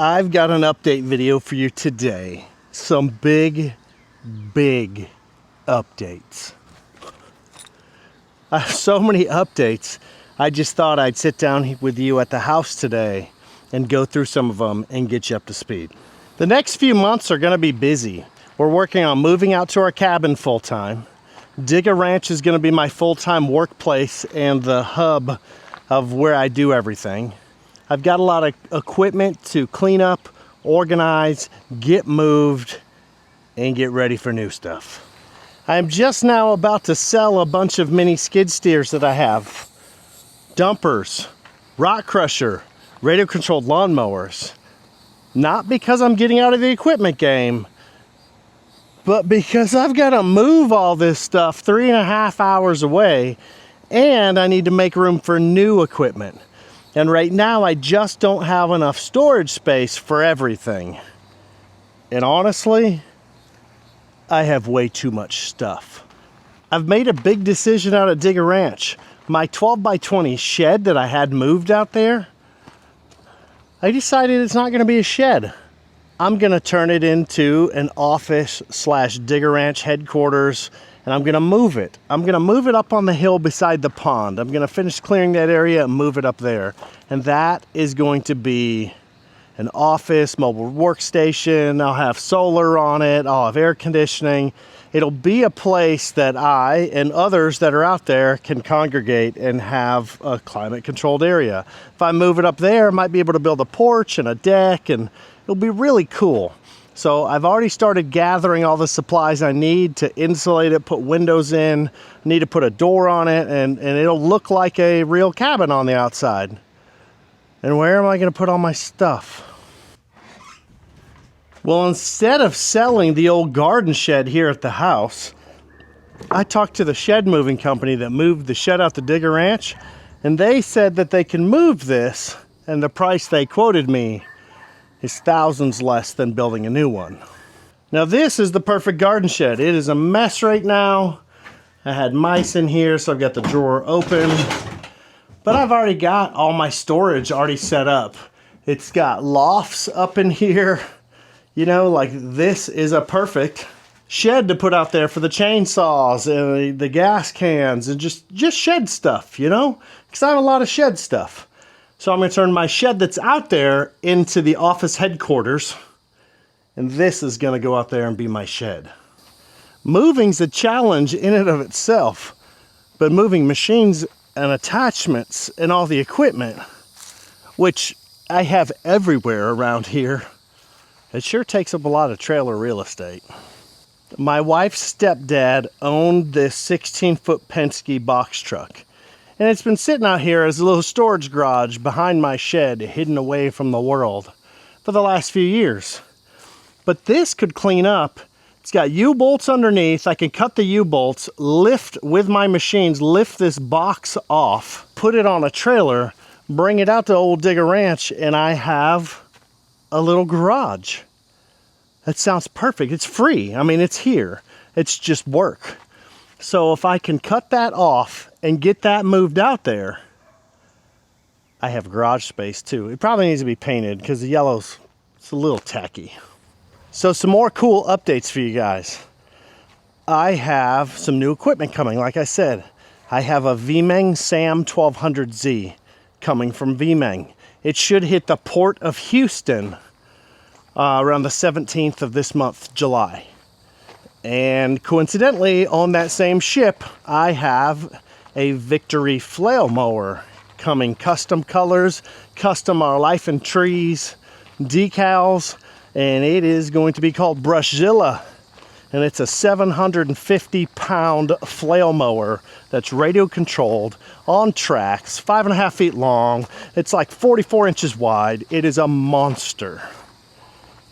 I've got an update video for you today. Some big updates. I have so many updates. I just thought I'd sit down with you at the house today and go through some of them and get you up to speed. The next few months are going to be busy. We're working on moving out to our cabin full-time. Digger Ranch is going to be my full-time workplace and the hub of where I do everything. I've got a lot of equipment to clean up, organize, get moved, and get ready for new stuff. I'm just now about to sell a bunch of mini skid steers that I have. Dumpers, rock crusher, radio controlled lawnmowers. Not because I'm getting out of the equipment game, but because I've got to move all this stuff 3.5 hours away, and I need to make room for new equipment. And right now I just don't have enough storage space for everything. And honestly, I have way too much stuff. I've made a big decision out at Digger Ranch. My 12x20 shed that I had moved out there, I decided it's not going to be a shed. I'm going to turn it into an office / Digger Ranch headquarters, and I'm going to move it. I'm going to move it up on the hill beside the pond. I'm going to finish clearing that area and move it up there. And that is going to be an office, mobile workstation. I'll have solar on it. I'll have air conditioning. It'll be a place that I and others that are out there can congregate and have a climate controlled area. If I move it up there, I might be able to build a porch and a deck, and it'll be really cool. So I've already started gathering all the supplies I need to insulate it, put windows in, need to put a door on it, and it'll look like a real cabin on the outside. And where am I going to put all my stuff? Well, instead of selling the old garden shed here at the house, I talked to the shed moving company that moved the shed out to Digger Ranch, and they said that they can move this, and the price they quoted me is thousands less than building a new one. Now this is the perfect garden shed. It is a mess right now. I had mice in here, so I've got the drawer open. But I've already got all my storage already set up. It's got lofts up in here. You know, like this is a perfect shed to put out there for the chainsaws and the gas cans and just shed stuff, you know? Because I have a lot of shed stuff. So I'm going to turn my shed that's out there into the office headquarters. And this is going to go out there and be my shed. Moving's a challenge in and of itself. But moving machines and attachments and all the equipment, which I have everywhere around here, it sure takes up a lot of trailer real estate. My wife's stepdad owned this 16-foot Penske box truck. And it's been sitting out here as a little storage garage behind my shed, hidden away from the world for the last few years. But this could clean up. It's got U-bolts underneath. I can cut the U-bolts, lift with my machines, lift this box off, put it on a trailer, bring it out to old Digger Ranch, and I have a little garage. That sounds perfect. It's free. I mean, it's here. It's just work. So if I can cut that off and get that moved out there, I have garage space too. It probably needs to be painted because the yellow's, it's a little tacky. So some more cool updates for you guys. I have some new equipment coming, like I said. I have a VMeng SAM 1200Z coming from VMeng. It should hit the port of Houston around the 17th of this month, July. And coincidentally, on that same ship, I have a Victory flail mower coming. Custom colors, custom Our Life in Trees decals, and it is going to be called Brushzilla. And it's a 750-pound flail mower that's radio controlled, on tracks, 5.5 feet long. It's like 44 inches wide. It is a monster.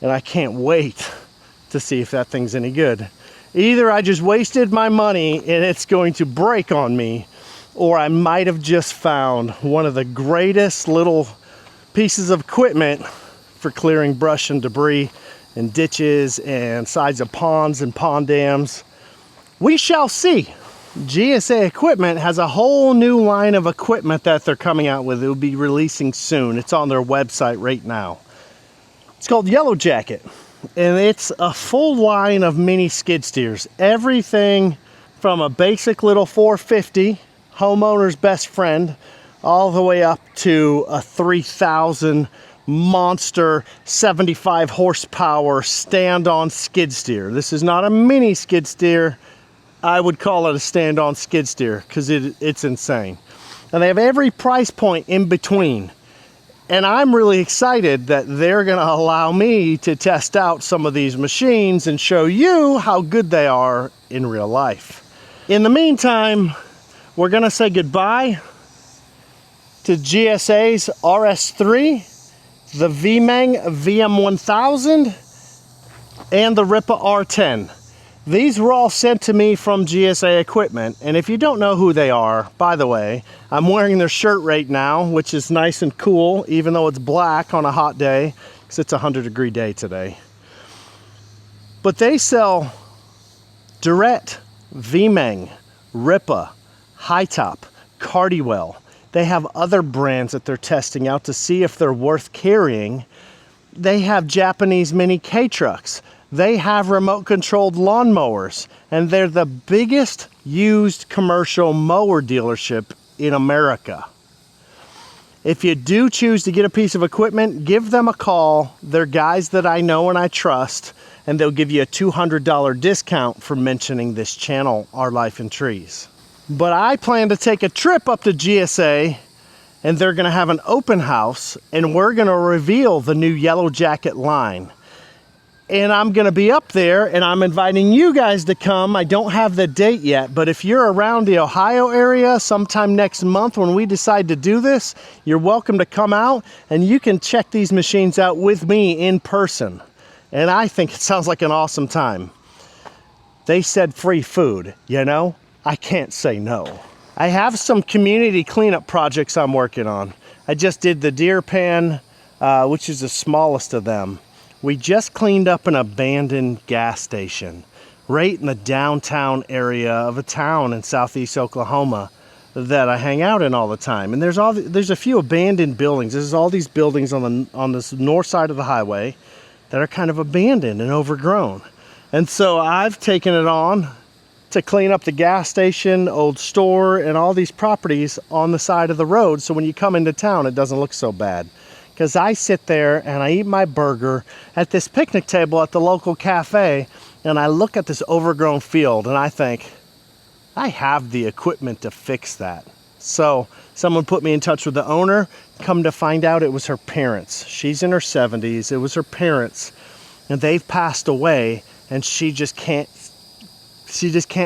And I can't wait to see if that thing's any good. Either I just wasted my money and it's going to break on me, or I might have just found one of the greatest little pieces of equipment for clearing brush and debris and ditches and sides of ponds and pond dams. We shall see. GSA Equipment has a whole new line of equipment that they're coming out with. It will be releasing soon. It's on their website right now. It's called Yellow Jacket, and it's a full line of mini skid steers. Everything from a basic little 450, homeowner's best friend, all the way up to a 3,000 monster 75 horsepower stand-on skid steer. This is not a mini skid steer. I would call it a stand-on skid steer because it's insane. And they have every price point in between. And I'm really excited that they're going to allow me to test out some of these machines and show you how good they are in real life. In the meantime, we're going to say goodbye to GSA's RS3, the VMANG VM1000, and the Rippa R10. These were all sent to me from GSA Equipment, and if you don't know who they are, by the way, I'm wearing their shirt right now, which is nice and cool, even though it's black on a hot day, because it's a 100-degree day today. But they sell Durette, VMANG, Rippa, High Top, Cardywell. They have other brands that they're testing out to see if they're worth carrying. They have Japanese mini K-trucks. They have remote controlled lawnmowers, and they're the biggest used commercial mower dealership in America. If you do choose to get a piece of equipment, give them a call. They're guys that I know and I trust, and they'll give you a $200 discount for mentioning this channel, Our Life in Trees. But I plan to take a trip up to GSA, and they're going to have an open house, and we're going to reveal the new Yellow Jacket line. And I'm going to be up there, and I'm inviting you guys to come. I don't have the date yet, but if you're around the Ohio area sometime next month when we decide to do this, you're welcome to come out, and you can check these machines out with me in person. And I think it sounds like an awesome time. They said free food, you know? I can't say no. I have some community cleanup projects I'm working on. I just did the deer pan, which is the smallest of them. We just cleaned up an abandoned gas station right in the downtown area of a town in southeast Oklahoma that I hang out in all the time. And there's a few abandoned buildings. There's all these buildings on this north side of the highway that are kind of abandoned and overgrown. And so I've taken it on to clean up the gas station, old store, and all these properties on the side of the road, so when you come into town it doesn't look so bad. Because I sit there and I eat my burger at this picnic table at the local cafe, and I look at this overgrown field and I think, I have the equipment to fix that. So someone put me in touch with the owner. Come to find out it was her parents. She's in her 70s. It was her parents, and they've passed away, and she just can't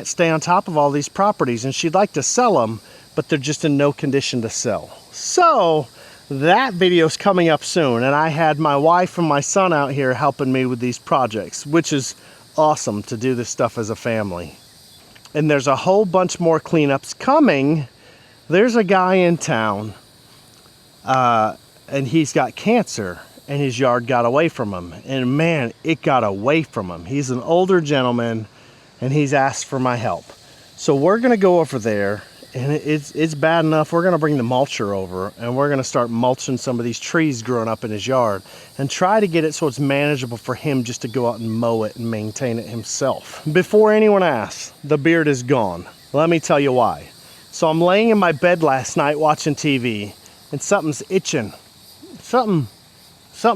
stay on top of all these properties, and she'd like to sell them, but they're just in no condition to sell. So that video's coming up soon, and I had my wife and my son out here helping me with these projects, which is awesome to do this stuff as a family. And there's a whole bunch more cleanups coming. There's a guy in town, and he's got cancer, and his yard got away from him. And man, it got away from him. He's an older gentleman, and he's asked for my help. So we're gonna go over there, and it's bad enough. We're gonna bring the mulcher over, and we're gonna start mulching some of these trees growing up in his yard and try to get it so it's manageable for him just to go out and mow it and maintain it himself. Before anyone asks, the beard is gone. Let me tell you why. So I'm laying in my bed last night watching TV, and something's itching. Something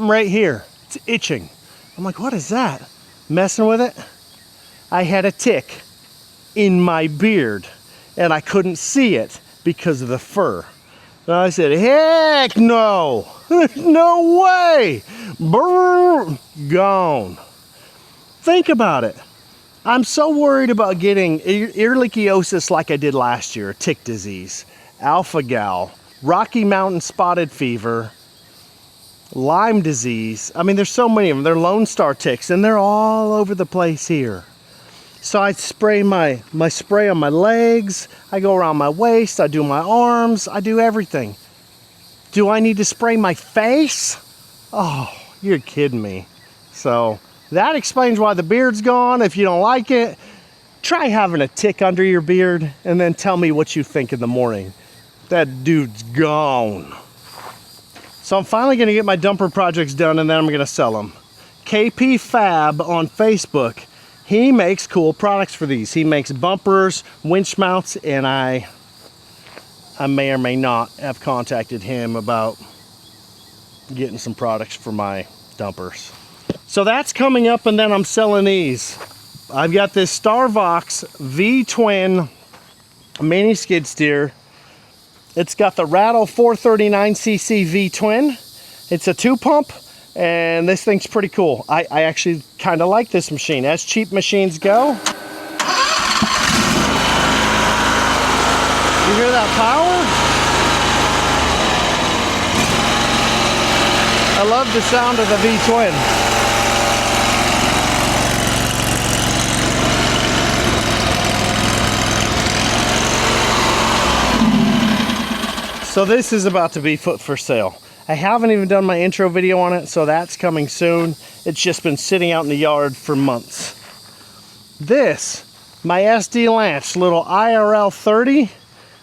right here, it's itching. I'm like, what is that? Messing with it? I had a tick in my beard, and I couldn't see it because of the fur. And I said, heck no, no way, brrr, gone. Think about it. I'm so worried about getting ehrlichiosis like I did last year, tick disease, alpha-gal, Rocky Mountain spotted fever, Lyme disease. I mean, there's so many of them. They're Lone Star ticks, and they're all over the place here. So I spray my spray on my legs, I go around my waist, I do my arms, I do everything. Do I need to spray my face? Oh, you're kidding me. So that explains why the beard's gone. If you don't like it, try having a tick under your beard and then tell me what you think in the morning. That dude's gone. So I'm finally gonna get my dumper projects done and then I'm gonna sell them. KP Fab on Facebook, he makes cool products for these. He makes bumpers, winch mounts, and I may or may not have contacted him about getting some products for my dumpers. So that's coming up, and then I'm selling these. I've got this Starvox V-twin mini skid steer. It's got the Rattle 439cc V-twin. It's a 2-pump, and this thing's pretty cool. I actually kind of like this machine. As cheap machines go. You hear that power? I love the sound of the V-twin. So this is about to be put for sale. I haven't even done my intro video on it, so that's coming soon. It's just been sitting out in the yard for months. This, my SD Lance little IRL 30,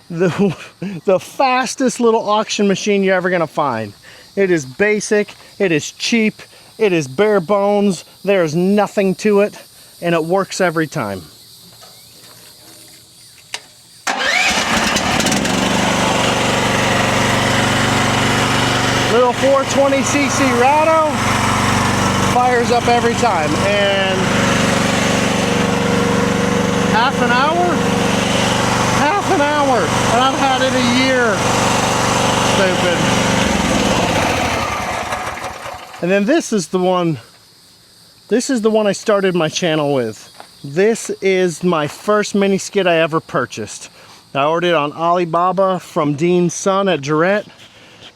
the fastest little auction machine you're ever gonna find. It is basic, it is cheap, it is bare bones, there's nothing to it, and it works every time. Little 420cc Ratto, fires up every time, and half an hour, and I've had it a year. Stupid. And then this is the one I started my channel with. This is my first mini skid I ever purchased. I ordered it on Alibaba from Dean's son at Jarrett.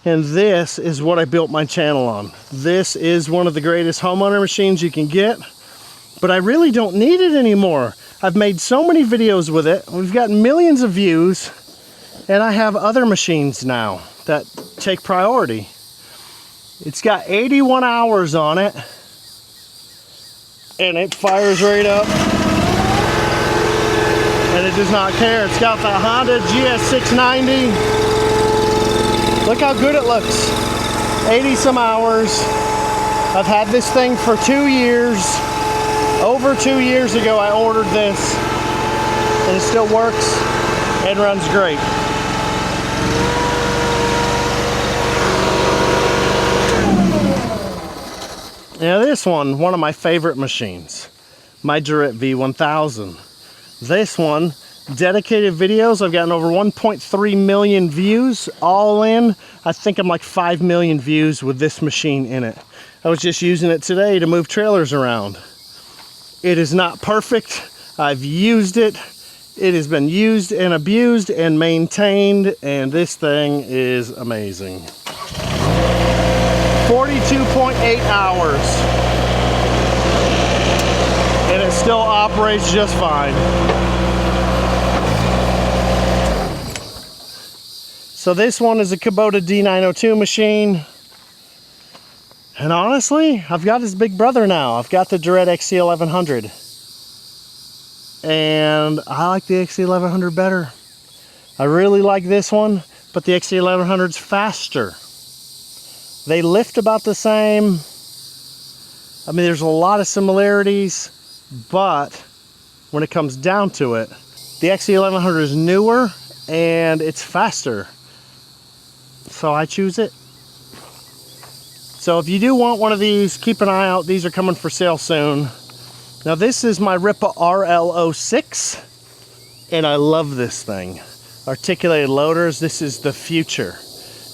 And this is what I built my channel on. This is one of the greatest homeowner machines you can get, but I really don't need it anymore. I've made so many videos with it. We've got millions of views, and I have other machines now that take priority. It's got 81 hours on it, and it fires right up, and it does not care. It's got the Honda GS690. Look how good it looks. 80 some hours. I've had this thing for 2 years. Over 2 years ago I ordered this, and it still works and runs great. Now this one of my favorite machines, my Jarrett V1000. This one, dedicated videos, I've gotten over 1.3 million views all in. I think I'm like 5 million views with this machine in it. I was just using it today to move trailers around. It is not perfect. I've used it. It has been used and abused and maintained, and this thing is amazing. 42.8 hours. And it still operates just fine. So this one is a Kubota D902 machine. And honestly, I've got his big brother now. I've got the Jarrett XC1100. And I like the XC1100 better. I really like this one, but the XC1100's faster. They lift about the same. I mean, there's a lot of similarities, but when it comes down to it, the XC1100 is newer and it's faster. So I choose it. So if you do want one of these, keep an eye out. These are coming for sale soon. Now this is my Rippa RL06, and I love this thing. Articulated loaders, this is the future.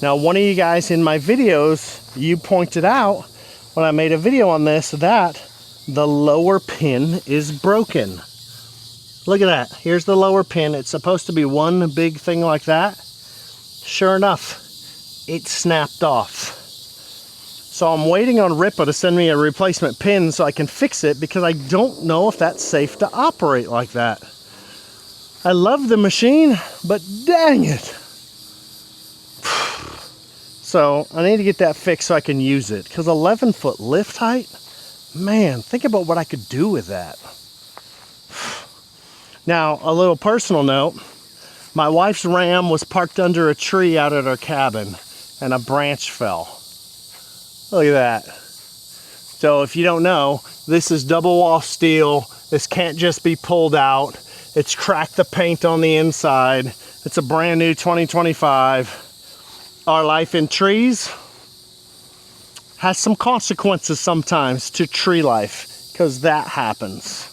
Now one of you guys in my videos, you pointed out when I made a video on this that the lower pin is broken. Look at that, here's the lower pin. It's supposed to be one big thing like that. Sure enough, it snapped off. So I'm waiting on Rippa to send me a replacement pin so I can fix it, because I don't know if that's safe to operate like that. I love the machine, but dang it. So I need to get that fixed so I can use it, because 11-foot lift height, man, think about what I could do with that. Now, a little personal note, my wife's Ram was parked under a tree out at our cabin, and a branch fell. Look at that. So if you don't know, this is double wall steel. This can't just be pulled out. It's cracked the paint on the inside. It's a brand new 2025. Our life in trees has some consequences sometimes to tree life, because that happens.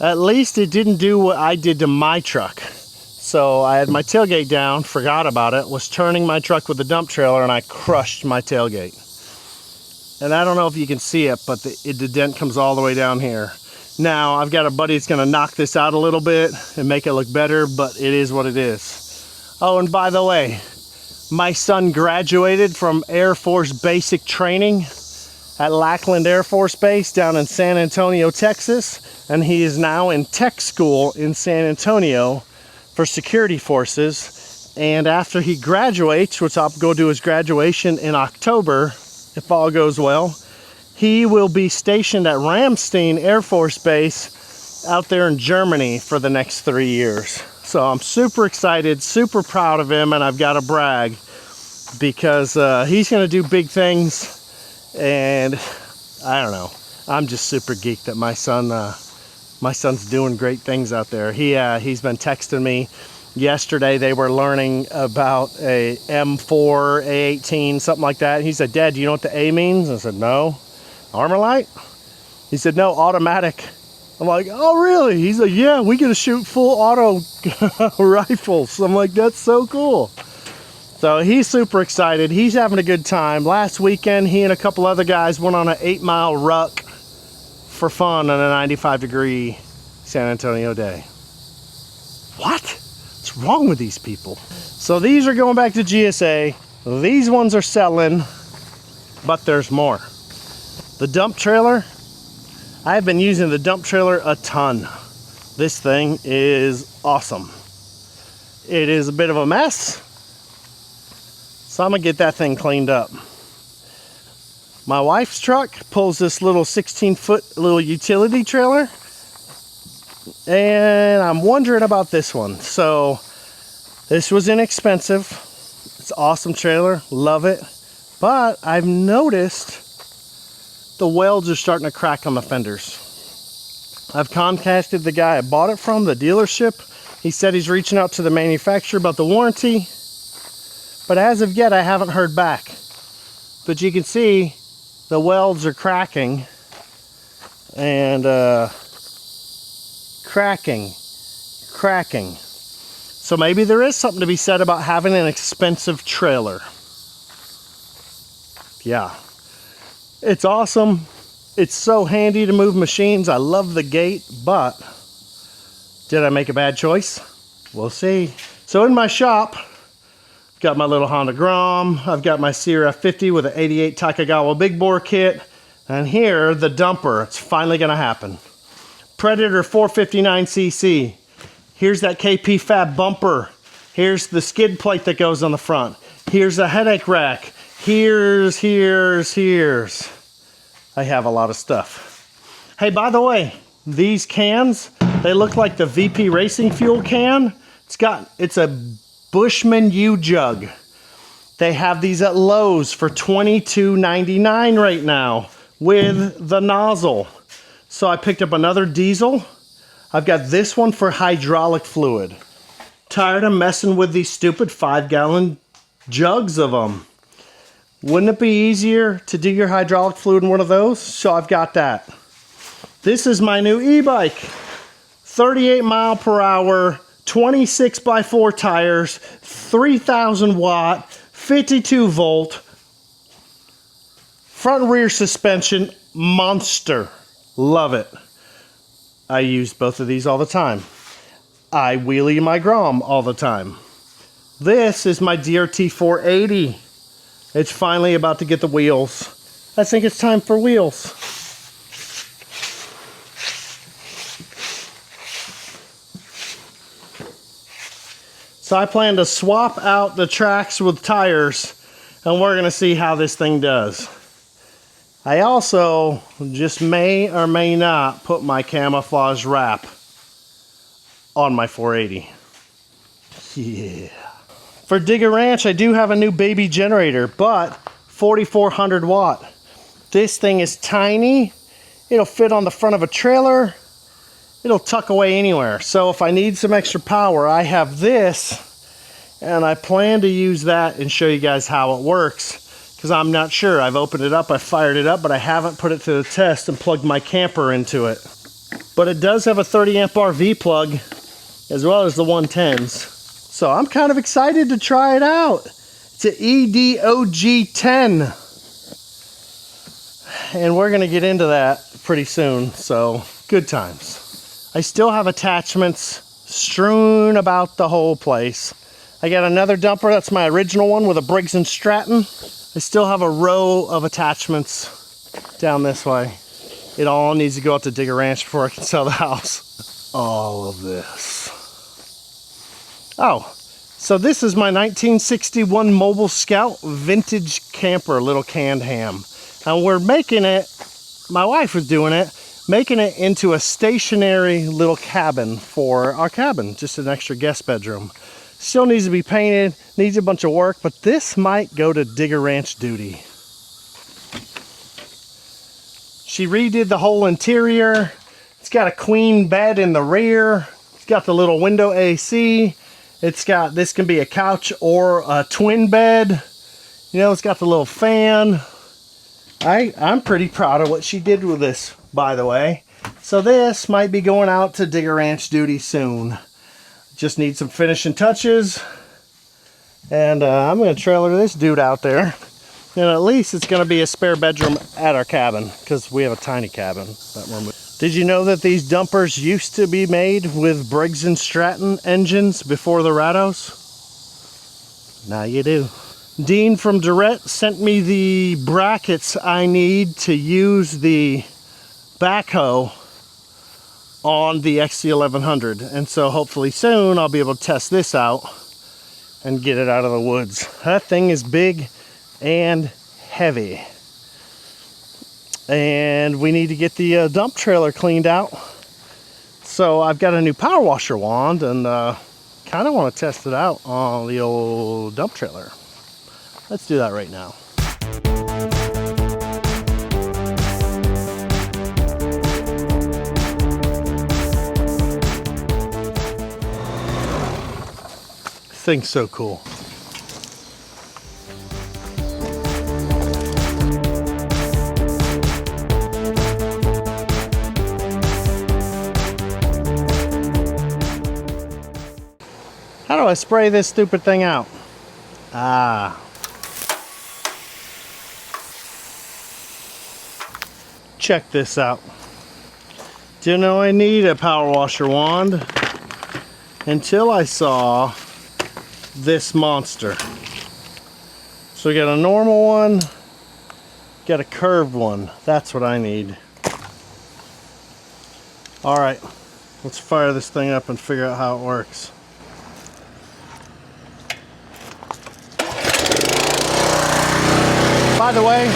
At least it didn't do what I did to my truck. So I had my tailgate down, forgot about it, was turning my truck with the dump trailer, and I crushed my tailgate. And I don't know if you can see it, but the dent comes all the way down here. Now, I've got a buddy that's gonna knock this out a little bit and make it look better, but it is what it is. Oh, and by the way, my son graduated from Air Force basic training at Lackland Air Force Base down in San Antonio, Texas, and he is now in tech school in San Antonio for security forces. And after he graduates, which I'll go do his graduation in October, if all goes well, he will be stationed at Ramstein Air Force Base out there in Germany for the next 3 years. So I'm super excited, super proud of him, and I've got to brag because he's going to do big things. And I don't know, I'm just super geeked that my son's doing great things out there. He's been texting me. Yesterday they were learning about a M4, A18, something like that. He said, "Dad, do you know what the A means?" I said, "No." "Armor light?" He said, "No, automatic." I'm like, "Oh, really?" He's like, "Yeah, we get to shoot full auto rifles." I'm like, "That's so cool." So he's super excited. He's having a good time. Last weekend, he and a couple other guys went on an 8-mile ruck for fun on a 95-degree San Antonio day. What? What's wrong with these people? So these are going back to GSA. These ones are selling, but there's more. The dump trailer, I have been using the dump trailer a ton. This thing is awesome. It is a bit of a mess, so I'm gonna get that thing cleaned up. My wife's truck pulls this little 16-foot little utility trailer, and I'm wondering about this one. So this was inexpensive. It's an awesome trailer, love it. But I've noticed the welds are starting to crack on the fenders. I've contacted the guy I bought it from, the dealership. He said he's reaching out to the manufacturer about the warranty, but as of yet I haven't heard back. But you can see the welds are cracking and cracking. So maybe there is something to be said about having an expensive trailer. Yeah, it's awesome. It's so handy to move machines. I love the gate, but did I make a bad choice? We'll see. So in my shop, got my little Honda Grom. I've got my Sierra 50 with an 88 Takagawa big bore kit. And here, the dumper. It's finally gonna happen. Predator 459cc. Here's that KP Fab bumper. Here's the skid plate that goes on the front. Here's a headache rack. Here's. I have a lot of stuff. Hey, by the way, these cans, they look like the VP Racing Fuel can. It's a Bushman U-Jug. They have these at Lowe's for $22.99 right now with the nozzle. So I picked up another diesel. I've got this one for hydraulic fluid. Tired of messing with these stupid 5-gallon jugs of them. Wouldn't it be easier to do your hydraulic fluid in one of those? So I've got that. This is my new e-bike. 38 mile per hour, 26x4 tires, 3,000 watt, 52 volt, front and rear suspension, monster. Love it. I use both of these all the time. I wheelie my Grom all the time. This is my DRT 480. It's finally about to get the wheels. I think it's time for wheels. So I plan to swap out the tracks with tires, and we're gonna see how this thing does. I also just may or may not put my camouflage wrap on my 480. Yeah. For Digger Ranch, I do have a new baby generator, but 4,400 watt. This thing is tiny. It'll fit on the front of a trailer. It'll tuck away anywhere. So if I need some extra power, I have this, and I plan to use that and show you guys how it works, because I'm not sure. I've opened it up, I fired it up, but I haven't put it to the test and plugged my camper into it. But it does have a 30 amp RV plug as well as the 110s. So I'm kind of excited to try it out. It's an EDOG10. And we're gonna get into that pretty soon, so good times. I still have attachments strewn about the whole place. I got another dumper, that's my original one with a Briggs & Stratton. I still have a row of attachments down this way. It all needs to go out to Digger Ranch before I can sell the house. All of this. Oh, so this is my 1961 Mobile Scout vintage camper, little canned ham. And we're making it, my wife was doing it, making it into a stationary little cabin for our cabin, just an extra guest bedroom. Still needs to be painted, needs a bunch of work, but this might go to Digger Ranch duty. She redid the whole interior. It's got a queen bed in the rear. It's got the little window AC. It's got, this can be a couch or a twin bed. You know, it's got the little fan. I'm pretty proud of what she did with this, by the way. So this might be going out to Digger Ranch duty soon. Just need some finishing touches. And I'm going to trailer this dude out there. And at least it's going to be a spare bedroom at our cabin, because we have a tiny cabin that we're moving. Did you know that these dumpers used to be made with Briggs & Stratton engines before the Rados? Now you do. Dean from Durrett sent me the brackets I need to use the backhoe on the XC1100. And so hopefully soon I'll be able to test this out and get it out of the woods. That thing is big and heavy. And we need to get the dump trailer cleaned out. So I've got a new power washer wand and kind of want to test it out on the old dump trailer. Let's do that right now. Thing's so cool. How do I spray this stupid thing out? Ah. Check this out. Didn't know I need a power washer wand until I saw this monster. So we got a normal one, got a curved one. That's what I need. All right, let's fire this thing up and figure out how it works. By the way,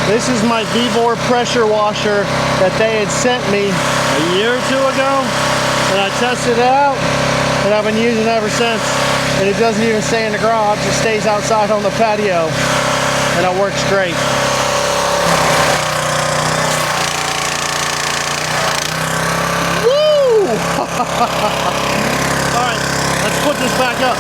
this is my Vevor pressure washer that they had sent me a year or two ago, and I tested it out, and I've been using it ever since. And it doesn't even stay in the garage, it stays outside on the patio, and it works great. Woo! All right, let's put this back up.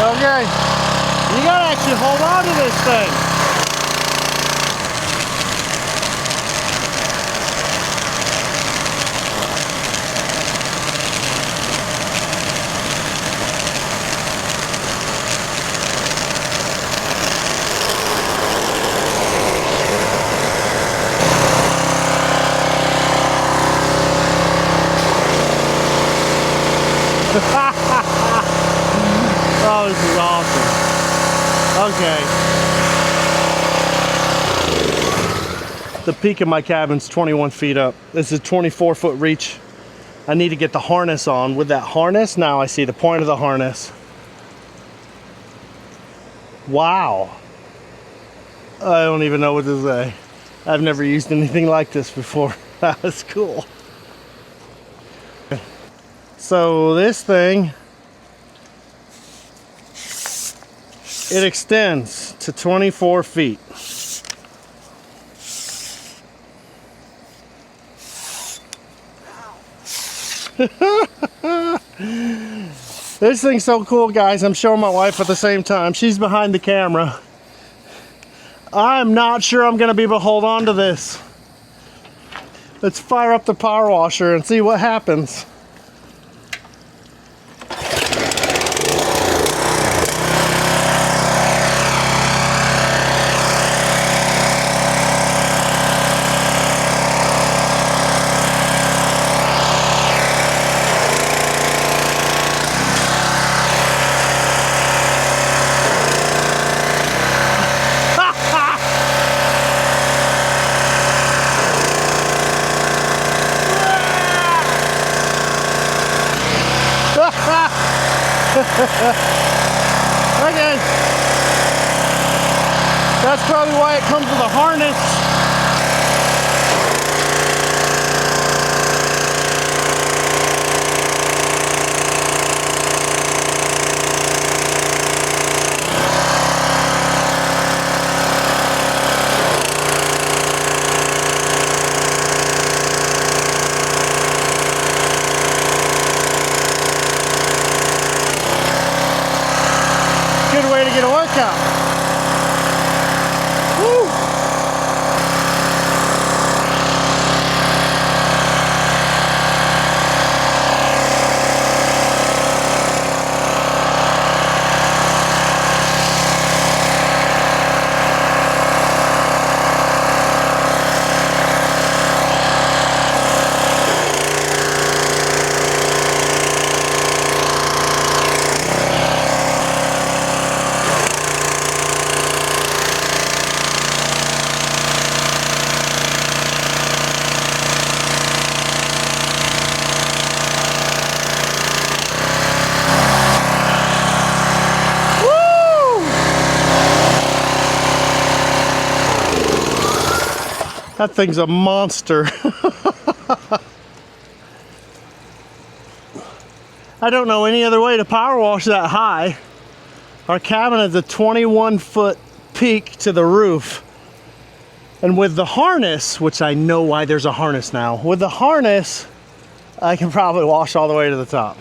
Okay, you gotta actually hold on to this thing. Oh, this is awesome. Okay. The peak of my cabin's 21 feet up. This is 24-foot reach. I need to get the harness on. With that harness, now I see the point of the harness. Wow. I don't even know what to say. I've never used anything like this before. That was cool. So this thing, it extends to 24 feet. This thing's so cool, guys. I'm showing my wife at the same time. She's behind the camera. I'm not sure I'm gonna be able to hold on to this. Let's fire up the power washer and see what happens. Okay. That's probably why it comes with a harness. Good way to get a workout. Woo. That thing's a monster. I don't know any other way to power wash that high. Our cabin has a 21-foot peak to the roof. And with the harness, which I know why there's a harness now, with the harness, I can probably wash all the way to the top.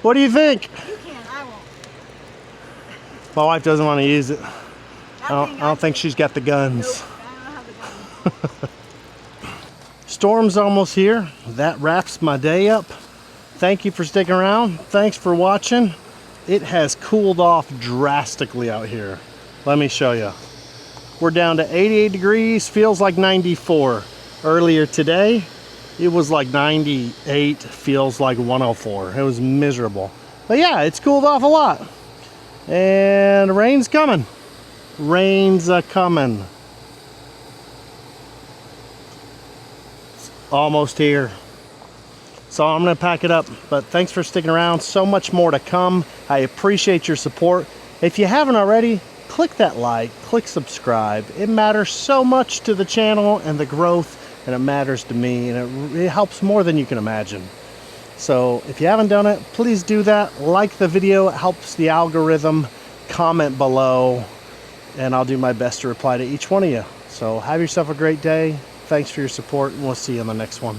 What do you think? You can, I won't. My wife doesn't want to use it. I don't think she's got the guns. Nope, I don't have the guns. Storm's almost here. That wraps my day up. Thank you for sticking around. Thanks for watching. It has cooled off drastically out here. Let me show you. We're down to 88 degrees, feels like 94. Earlier today, it was like 98, feels like 104. It was miserable. But yeah, it's cooled off a lot. And rain's coming. Rain's a-coming. It's almost here. So I'm gonna pack it up, but thanks for sticking around. So much more to come. I appreciate your support. If you haven't already, click that like, click subscribe. It matters so much to the channel and the growth, and it matters to me, and it helps more than you can imagine. So if you haven't done it, please do that. Like the video, it helps the algorithm. Comment below, and I'll do my best to reply to each one of you. So have yourself a great day. Thanks for your support, and we'll see you on the next one.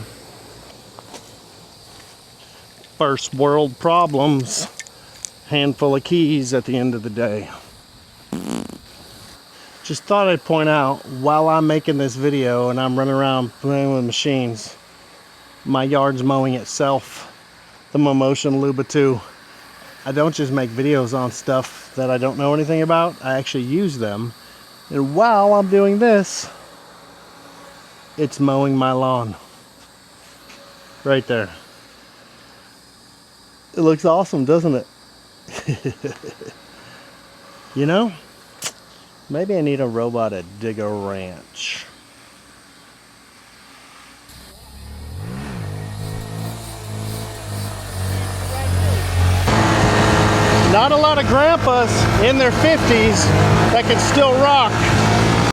First world problems. Handful of keys at the end of the day. Just thought I'd point out, while I'm making this video and I'm running around playing with machines, my yard's mowing itself. The Momotion Luba 2. I don't just make videos on stuff that I don't know anything about. I actually use them. And while I'm doing this, it's mowing my lawn. Right there. It looks awesome, doesn't it? You know, maybe I need a robot to dig a ranch. Not a lot of grandpas in their 50s that can still rock.